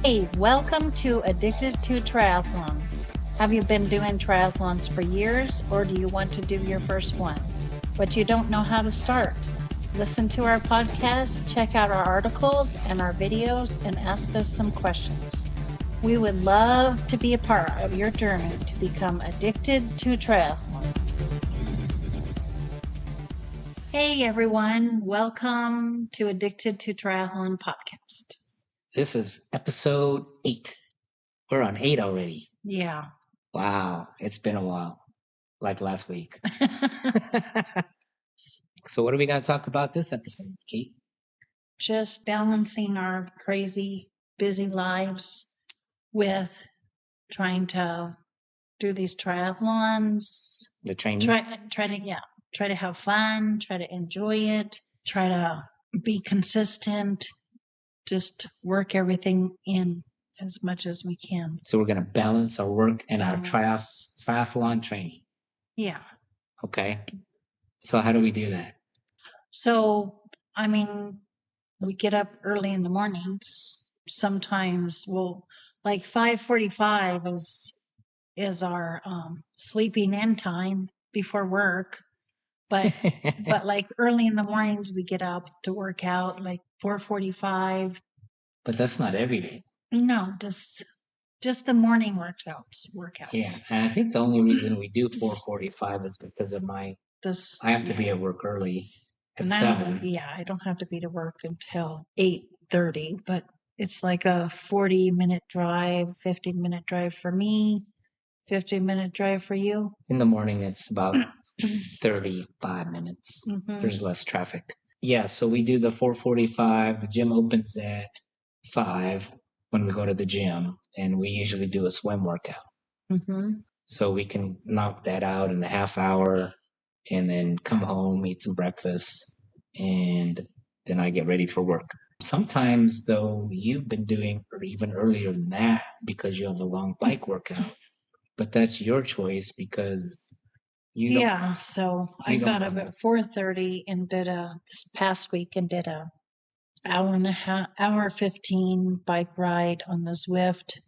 Hey, welcome to Addicted2Triathlon. Have you been doing triathlons for years, or do you want to do your first one, but you don't know how to start? Listen to our podcast, check out our articles and our videos, and ask us some questions. We would love to be a part of your journey to become addicted to triathlon. Hey everyone, welcome to Addicted2Triathlon podcast. This is episode 8. We're on 8 already. Yeah. Wow, it's been a while, like last week. So what are we going to talk about this episode, Kate? Just balancing our crazy, busy lives with trying to do these triathlons. The training? Try to have fun, try to enjoy it, try to be consistent, just work everything in as much as we can. So we're going to balance our work and our triathlon training. Yeah. Okay. So how do we do that? So, we get up early in the mornings. Sometimes like 5:45 is our sleeping in time before work. But like early in the mornings we get up to work out like 4:45. But that's not every day. No, just the morning workouts. Yeah, and I think the only reason we do 4:45 is because of I have to be at work early at 7. Yeah, I don't have to be to work until 8:30, but it's like a 40-minute drive, 15-minute drive for me, 15-minute drive for you. In the morning, it's about 35 minutes. Mm-hmm. There's less traffic. Yeah, so we do the 4:45. The gym opens at 5 when we go to the gym, and we usually do a swim workout. Mm-hmm. So we can knock that out in a half hour and then come home, eat some breakfast, and then I get ready for work. Sometimes, though, you've been doing even earlier than that because you have a long bike workout. But that's your choice because you don't. Yeah, so I got up at 4:30 and this past week and did a hour 15 bike ride on the Zwift.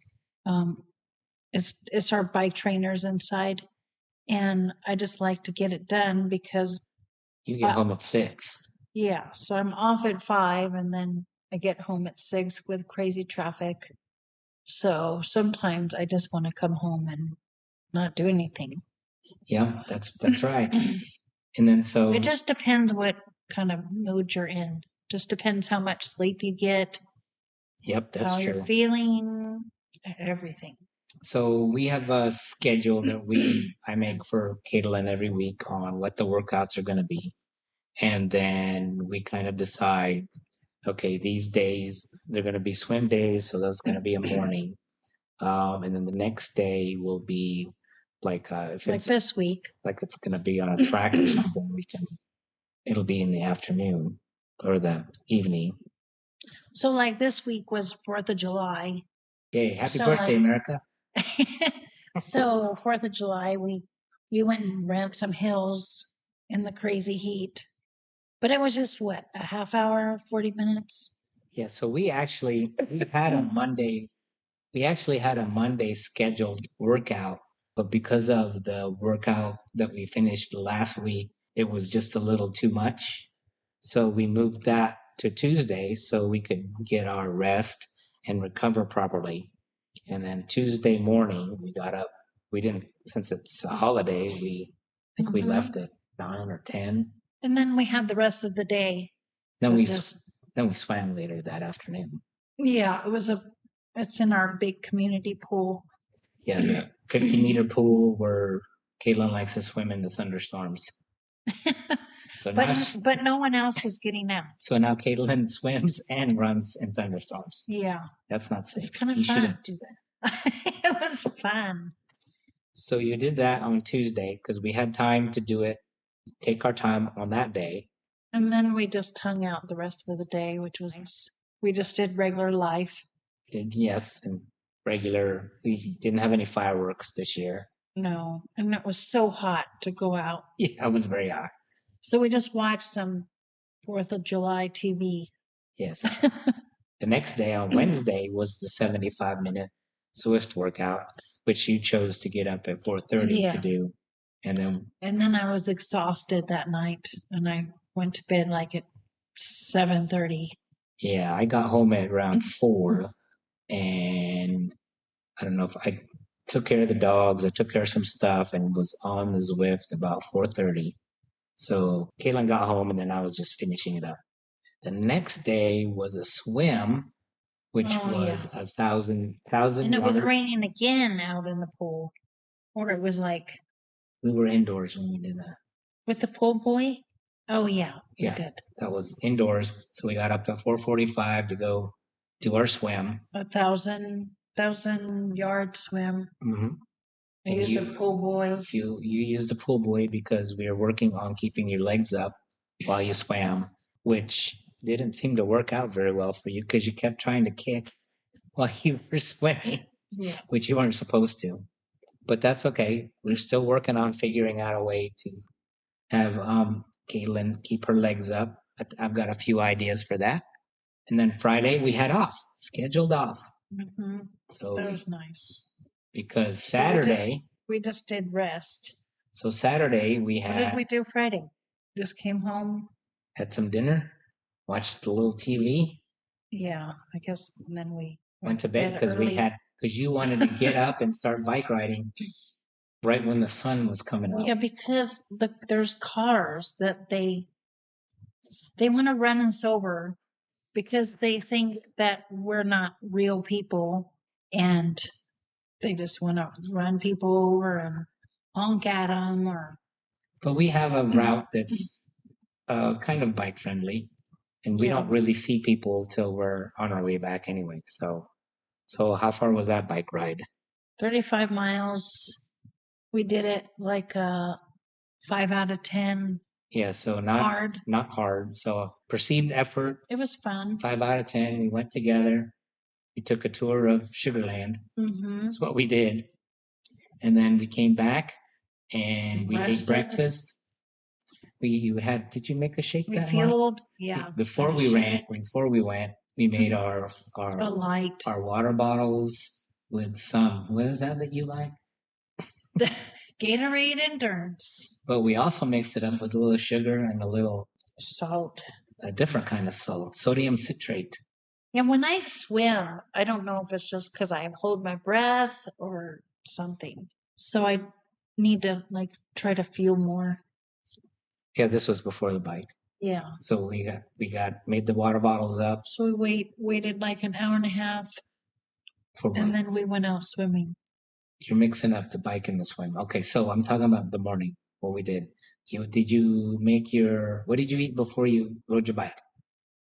It's our bike trainers inside. And I just like to get it done because you get home at 6. Yeah, so I'm off at 5 and then I get home at 6 with crazy traffic. So sometimes I just want to come home and not do anything. Yeah, that's right. And then so it just depends what kind of mood you're in. Just depends how much sleep you get. Yep, that's how true. You're feeling, everything. So we have a schedule that I make for Caitlin every week on what the workouts are going to be. And then we kind of decide, okay, these days, they're going to be swim days. So that's going to be a morning. And then the next day will be like this week. Like it's going to be on a track or something. It'll be in the afternoon or the evening. So like this week was 4th of July. Yay, happy birthday, America. So 4th of July, we went and ran some hills in the crazy heat. But it was just a half hour, 40 minutes? Yeah, so we actually had a Monday scheduled workout, but because of the workout that we finished last week, it was just a little too much. So we moved that to Tuesday so we could get our rest and recover properly. And then Tuesday morning, we got up. We didn't, since it's a holiday, we left at 9 or 10. And then we had the rest of the day. Then we swam later that afternoon. Yeah, it's in our big community pool. Yeah, the 50-meter pool where Caitlin likes to swim in the thunderstorms. So but no one else was getting out. So now Caitlin swims and runs in thunderstorms. Yeah. That's not safe. It's kind of fun to do that. It was fun. So you did that on Tuesday because we had time to do it, take our time on that day. And then we just hung out the rest of the day, which was, we just did regular life. Yes, and regular. We didn't have any fireworks this year. No, and it was so hot to go out. Yeah, it was very hot. So we just watched some 4th of July TV. Yes. The next day on Wednesday was the 75-minute Swift workout, which you chose to get up at 4:30 to do. And then I was exhausted that night, and I went to bed like at 7:30. Yeah, I got home at around 4, and I don't know if I took care of the dogs. I took care of some stuff and was on the Zwift about 4:30. So Caitlin got home, and then I was just finishing it up. The next day was a swim, which was 1,000 and it was raining again out in the pool, or it was like we were indoors when we did that with the pool boy. Oh yeah, we did. That was indoors. So we got up at 4:45 to go do our swim. 1,000-yard swim. Mm-hmm. I used a pool boy. You used a pool boy because we were working on keeping your legs up while you swam, which didn't seem to work out very well for you because you kept trying to kick while you were swimming, which you weren't supposed to. But that's okay. We're still working on figuring out a way to have Caitlin keep her legs up. I've got a few ideas for that. And then Friday we had off, scheduled off. Mm-hmm. So that was nice. Because Saturday we just did rest. So Saturday we had. What did we do Friday? Just came home, had some dinner, watched a little TV. Yeah, I guess. And then we went to bed because you wanted to get up and start bike riding right when the sun was coming up. Yeah, because there's cars that they want to run us over because they think that we're not real people, and they just want to run people over and honk at them. But we have a route that's kind of bike friendly, and we don't really see people till we're on our way back anyway. So how far was that bike ride? 35 miles. We did it like 5 out of 10. Yeah, so not hard. So perceived effort. It was fun. 5 out of 10. We went together. We took a tour of Sugarland. Mm-hmm. That's what we did. And then we came back and we ate breakfast. Did you make a shake? We fueled. Yeah. Before we went, we made our water bottles with some, what is that you like? Gatorade Endurance. But we also mixed it up with a little sugar and a little salt. A different kind of salt, sodium citrate. Yeah, when I swim, I don't know if it's just because I hold my breath or something. So I need to try to feel more. Yeah, this was before the bike. Yeah. So we made the water bottles up. So we waited like an hour and a half. And then we went out swimming. You're mixing up the bike and the swim. Okay, so I'm talking about the morning, what we did. What did you eat before you rode your bike?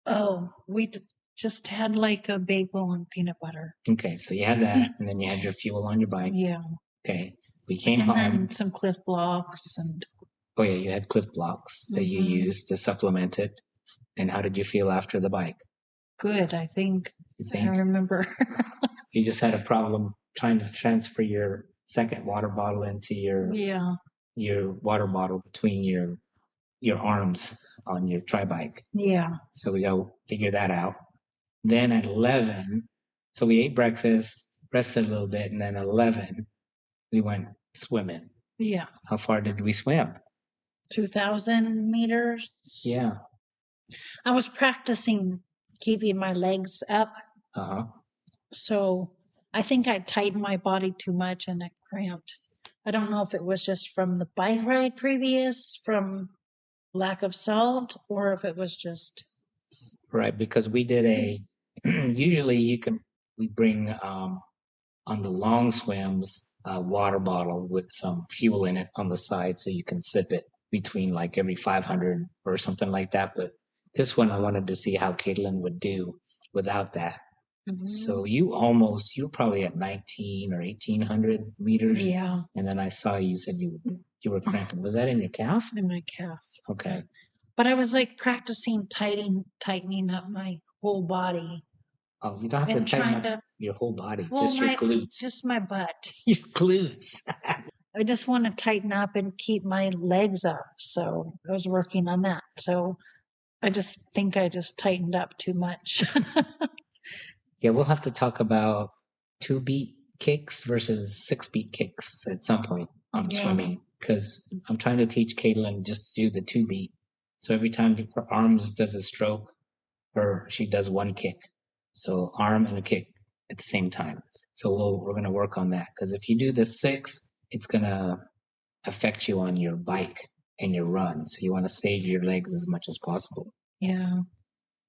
Oh, we just had like a bagel and peanut butter. Okay, so you had that, and then you had your fuel on your bike. Yeah. Okay, we came home. And then some Cliff Blocks and. Oh yeah, you had Cliff Blocks that you used to supplement it. And how did you feel after the bike? Good, I think. You think? I remember. You just had a problem trying to transfer your second water bottle into your water bottle between your arms on your tri bike. Yeah. So we go figure that out. Then at 11, so we ate breakfast, rested a little bit, and then at 11 we went swimming. Yeah. How far did we swim? 2,000 meters. Yeah. I was practicing keeping my legs up. Uh-huh. So I think I tightened my body too much and it cramped. I don't know if it was just from the bike ride previous, from lack of salt, or if it was just. Right, because we did usually we bring on the long swims a water bottle with some fuel in it on the side so you can sip it between like every 500 or something like that. But this one I wanted to see how Caitlin would do without that. Mm-hmm. So you're probably at 19 or 1,800 meters. Yeah. And then I saw you said you were cramping. Was that in your calf? In my calf. Okay. But I was practicing tightening up my whole body. Oh, you don't have to tighten up your whole body, just your glutes. Just my butt. Your glutes. I just want to tighten up and keep my legs up. So I was working on that. So I just think I just tightened up too much. Yeah, we'll have to talk about 2-beat kicks versus 6-beat kicks at some point on swimming, because I'm trying to teach Caitlin just to do the 2-beat. So every time her arms does a stroke, she does one kick. So arm and a kick at the same time. So we're going to work on that, because if you do the 6, it's going to affect you on your bike and your run. So you want to save your legs as much as possible. Yeah.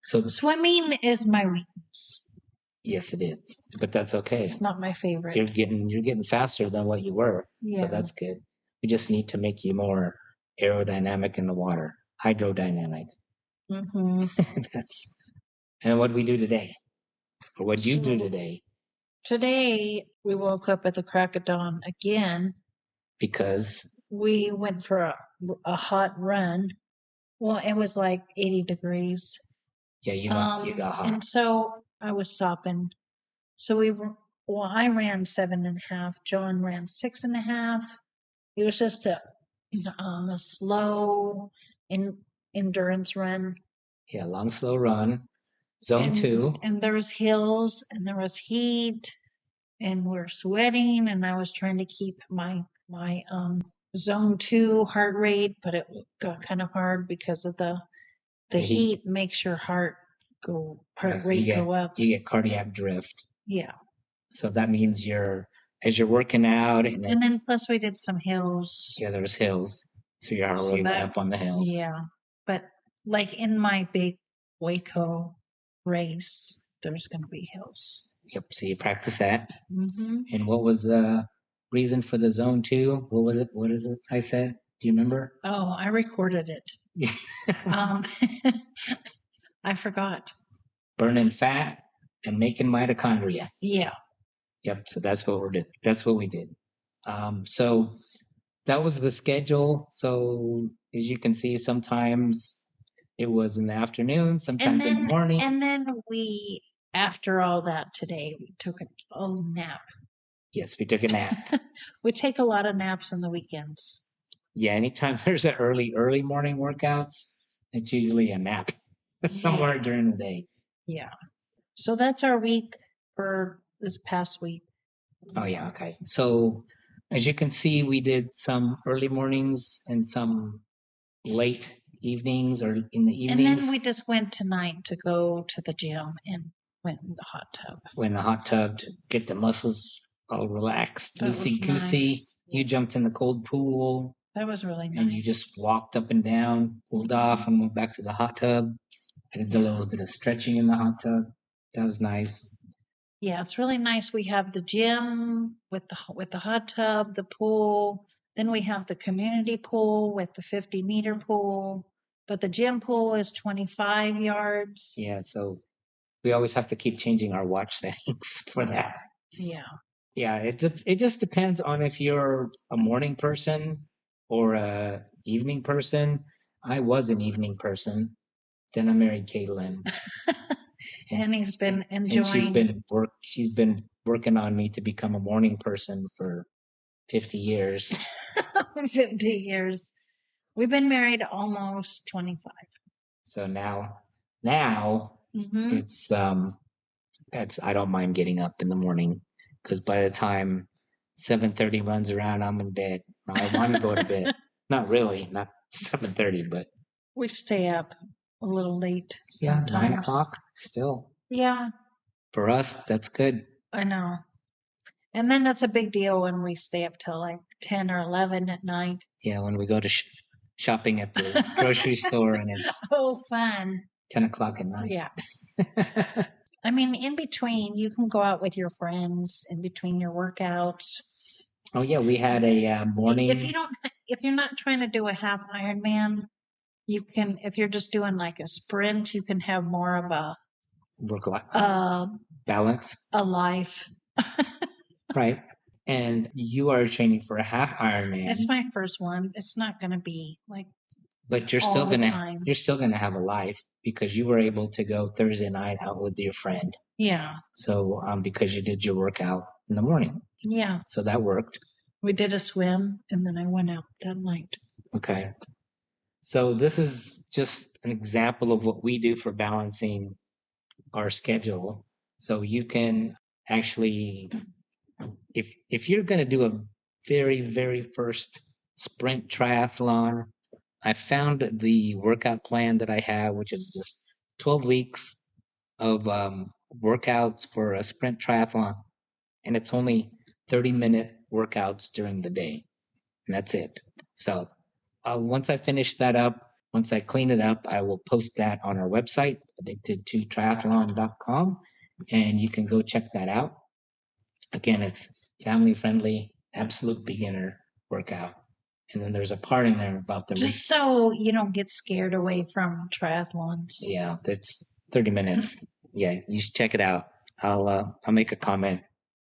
So Swimming is my weakness. Yes, it is, but that's okay. It's not my favorite. You're getting faster than what you were, so that's good. We just need to make you more aerodynamic in the water, hydrodynamic. Mm-hmm. And what did we do today? Or what you do today? Today we woke up at the crack of dawn again because we went for a hot run. Well, it was like 80 degrees. Yeah, you got hot. And so I was stopping. So I ran 7.5. John ran 6.5. It was just a slow endurance run. Yeah, long, slow run. Zone 2. And there was hills and there was heat and we're sweating and I was trying to keep my zone 2 heart rate, but it got kind of hard because of the heat makes your heart rate go up. You get cardiac drift. Yeah. So that means as you're working out. And then plus we did some hills. Yeah, there's hills. So your heart rate went up on the hills. Yeah. But like in my big Waco race, there's going to be hills. Yep. So you practice that. Mm-hmm. And what was the reason for the zone 2? What was it? What is it I said? Do you remember? Oh, I recorded it. I forgot. Burning fat and making mitochondria. Yeah. Yep. So that's what we did. That's what we did. So that was the schedule. So as you can see, sometimes it was in the afternoon, sometimes in the morning. And then after all that today, we took a nap. Yes, we took a nap. We take a lot of naps on the weekends. Yeah, anytime there's an early morning workouts, it's usually a nap somewhere during the day. Yeah. So that's our week for this past week. Oh, yeah. Okay. So as you can see, we did some early mornings and some late evenings or in the evenings. And then we just went tonight to go to the gym and went in the hot tub. Went in the hot tub to get the muscles all relaxed. Loosey-goosey. Nice. You jumped in the cold pool. That was really nice. And you just walked up and down, cooled off, and went back to the hot tub. I did a little bit of stretching in the hot tub. That was nice. Yeah, it's really nice. We have the gym with the hot tub, the pool. Then we have the community pool with the 50-meter pool. But the gym pool is 25 yards. Yeah, so we always have to keep changing our watch settings for that. Yeah. Yeah, it just depends on if you're a morning person or a evening person. I was an evening person. Then I married Caitlin. And he's been enjoying. And she's been working on me to become a morning person for 50 years. 50 years. We've been married almost 25. So now it's I don't mind getting up in the morning, because by the time 7:30 runs around, I'm in bed. I want to go to bed. Not really, not 7:30, but we stay up a little late sometimes. Yeah, 9 o'clock still. Yeah. For us, that's good. I know. And then it's a big deal when we stay up till like 10 or 11 at night. Yeah, when we go to shopping at the grocery store and it's fun. 10 o'clock at night. Yeah. I mean, in between, you can go out with your friends in between your workouts. Oh yeah, we had a morning. If you're not trying to do a half Ironman, you can. If you're just doing like a sprint, you can have more of a work-life balance, a life. Right. And you are training for a half Ironman. It's my first one. It's not going to be like. But you're still gonna have a life, because you were able to go Thursday night out with your friend. Yeah. So because you did your workout in the morning. Yeah. So that worked. We did a swim and then I went out that night. Okay. So this is just an example of what we do for balancing our schedule. So you can actually, if you're going to do a very, very first sprint triathlon, I found the workout plan that I have, which is just 12 weeks of workouts for a sprint triathlon. And it's only 30-minute workouts during the day. And that's it. So once I finish that up, once I clean it up, I will post that on our website, addicted2triathlon.com, and you can go check that out. Again, it's family friendly, absolute beginner workout. And then there's a part in there about the just so you don't get scared away from triathlons. Yeah, that's 30 minutes. Yeah, you should check it out. I'll make a comment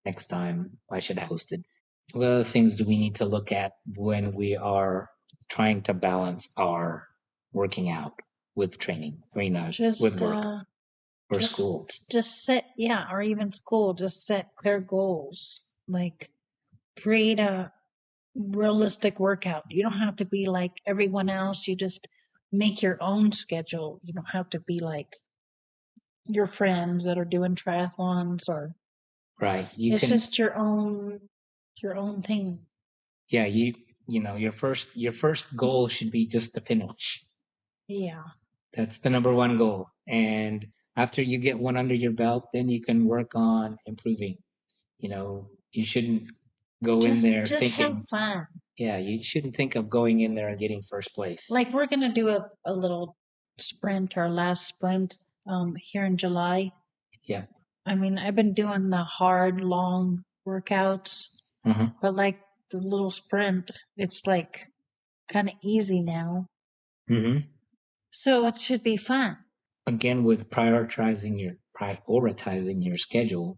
next time. I should have posted. What other things do we need to look at when we are trying to balance our working out with training? I mean, with work or school. Just set, or even school. Just set clear goals. Like create a realistic workout. You don't have to be like everyone else. You just make your own schedule. You don't have to be like your friends that are doing triathlons or right. It's just your own thing. Yeah, you know your first goal should be just to finish. Yeah. That's the number one goal. And after you get one under your belt, then you can work on improving. You know, you shouldn't go in there just thinking have fun. Yeah, you shouldn't think of going in there and getting first place. Like we're gonna do a little sprint, our last sprint, here in July. Yeah. I mean, I've been doing the hard, long workouts, but like the little sprint, it's like kind of easy now. Mm-hmm. So it should be fun. Again, with prioritizing your schedule,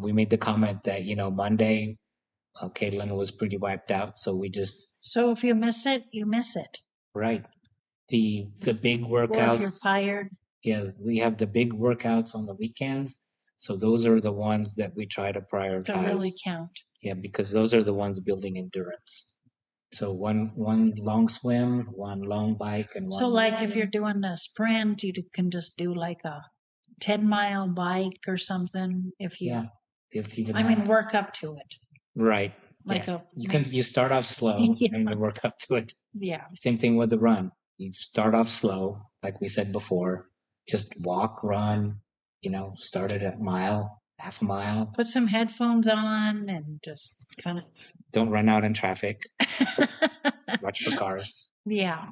we made the comment that Monday, Caitlin was pretty wiped out, so we just So if you miss it, you miss it. Right. The big workouts. Or if you're tired. Yeah, we have the big workouts on the weekends. So those are the ones that we try to prioritize. That really count. Yeah, because those are the ones building endurance. So one long swim, one long bike, and one. So like if you're doing a sprint, you can just do like a 10-mile bike or something. If you, work up to it. Right. Like you start off slow and you work up to it. Yeah. Same thing with the run. You start off slow, like we said before. Just walk, run. Start at a mile, half a mile. Put some headphones on and just kind of. Don't run out in traffic. Watch for cars. Yeah.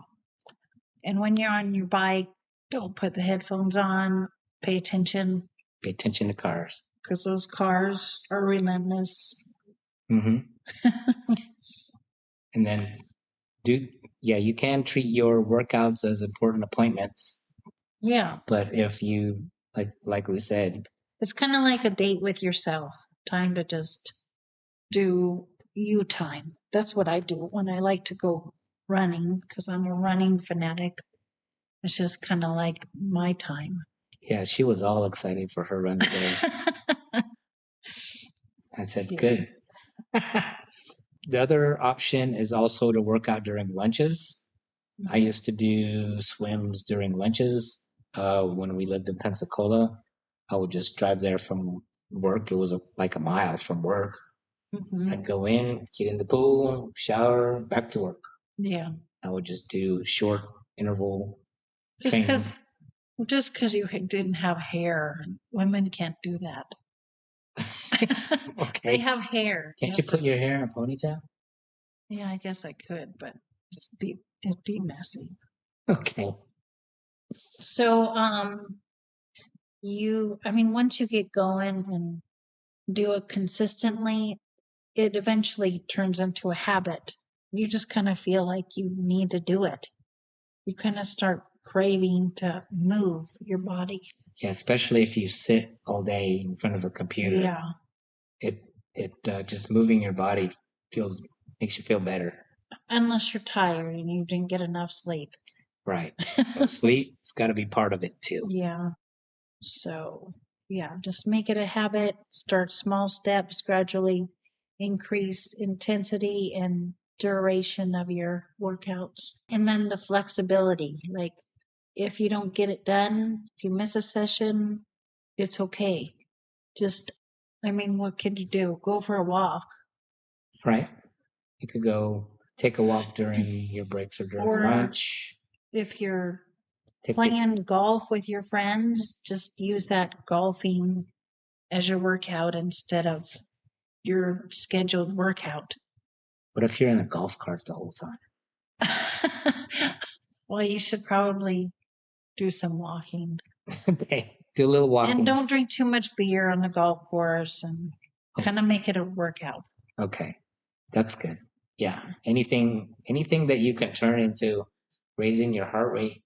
And when you're on your bike, don't put the headphones on. Pay attention. Pay attention to cars. Because those cars are relentless. Mm-hmm. And then, you can treat your workouts as important appointments. Yeah. But if you, like we said, it's kind of like a date with yourself. Time to just do you time. That's what I do when I like to go running, because I'm a running fanatic. It's just kind of like my time. Yeah, she was all excited for her run today. I said, good. The other option is also to work out during lunches. I used to do swims during lunches when we lived in Pensacola. I would just drive there from work. It was like a mile from work. Mm-hmm. I'd go in, get in the pool, shower, back to work. Yeah. I would just do short interval Just because you didn't have hair. Women can't do that. Okay. They have hair. Can't you put your hair in a ponytail? Yeah, I guess I could, but it'd be messy. Okay. So, once you get going and do it consistently, it eventually turns into a habit. You just kind of feel like you need to do it. You kind of start craving to move your body. Yeah, especially if you sit all day in front of a computer. Yeah. It just moving your body makes you feel better. Unless you're tired and you didn't get enough sleep. Right. So sleep's got to be part of it too. Yeah. So, just make it a habit. Start small steps, gradually increase intensity and duration of your workouts. And then the flexibility. Like if you don't get it done, if you miss a session, it's okay. what could you do? Go for a walk. Right. You could go take a walk during your breaks or during lunch. If you're playing golf with your friends, just use that golfing as your workout instead of your scheduled workout. What if you're in a golf cart the whole time? Well, you should probably do some walking. Okay. Do a little walking. And don't drink too much beer on the golf course and kind of make it a workout. Okay. That's good. Yeah. Anything that you can turn into raising your heart rate,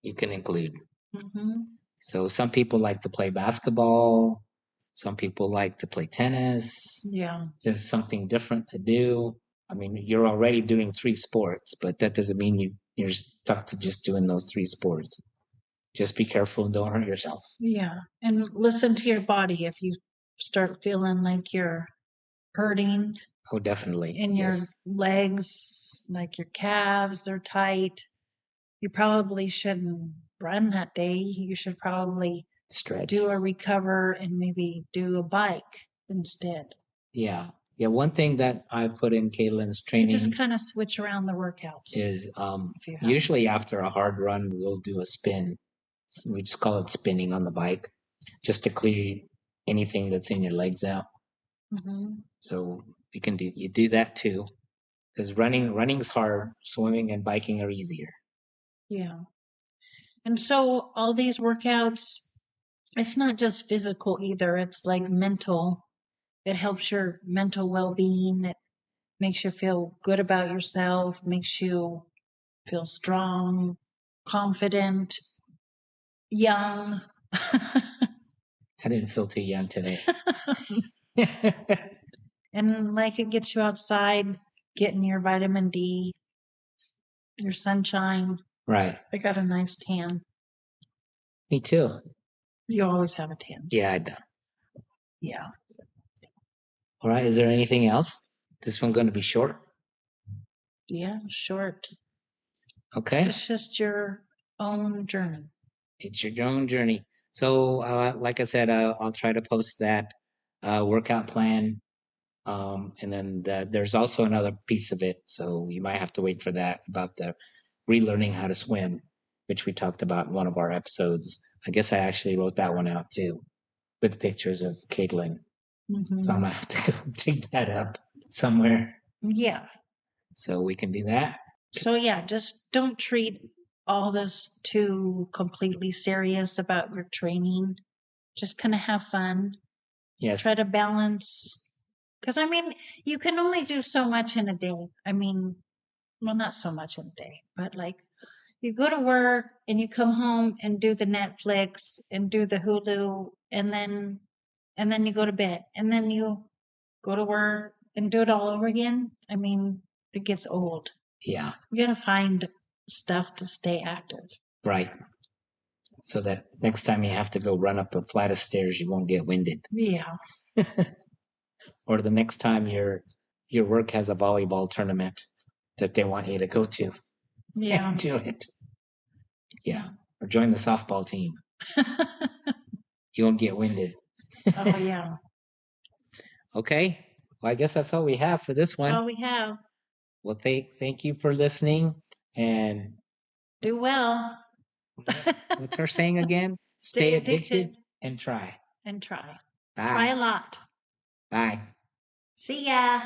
you can include. Mm-hmm. So some people like to play basketball. Some people like to play tennis. Yeah. Just something different to do. I mean, you're already doing 3 sports, but that doesn't mean you're stuck to just doing those 3 sports. Just be careful and don't hurt yourself. Yeah. And listen to your body if you start feeling like you're hurting. Oh, definitely. In your legs, like your calves, they're tight. You probably shouldn't run that day. You should probably stretch, do a recover, and maybe do a bike instead. Yeah. Yeah. One thing that I put in Caitlin's training. You just kind of switch around the workouts. Is usually after a hard run, we'll do a spin. We just call it spinning on the bike, just to clear anything that's in your legs out. Mm-hmm. So you do that too, because running's hard. Swimming and biking are easier. Yeah. And so all these workouts, it's not just physical either. It's like mental. It helps your mental well-being. It makes you feel good about yourself, makes you feel strong, confident, young. I didn't feel too young today. And like it gets you outside, getting your vitamin D, your sunshine. Right. I got a nice tan. Me too. You always have a tan. Yeah, I do. Yeah. All right. Is there anything else? This one going to be short? Yeah, short. Okay. It's just your own journey. It's your own journey. So, like I said, I'll try to post that workout plan. And then there's also another piece of it. So you might have to wait for that about the relearning how to swim, which we talked about in one of our episodes. I guess I actually wrote that one out too, with pictures of Caitlin. Mm-hmm. So I'm going to have to dig that up somewhere. Yeah. So we can do that. So yeah, just don't treat all this too completely serious about your training. Just kind of have fun. Yes. Try to balance. Because, you can only do so much in a day. Well, not so much in a day, but like you go to work and you come home and do the Netflix and do the Hulu and then you go to bed and then you go to work and do it all over again. It gets old. Yeah. You got to find stuff to stay active. Right. So that next time you have to go run up a flight of stairs, you won't get winded. Yeah. Or the next time your work has a volleyball tournament that they want you to go to. Yeah. And do it. Yeah. Or join the softball team. You won't get winded. Oh, yeah. Okay. Well, I guess that's all we have for this one. That's all we have. Well, thank you for listening and do well. What's our saying again? Stay addicted and try. And try. Bye. Try a lot. Bye. See ya.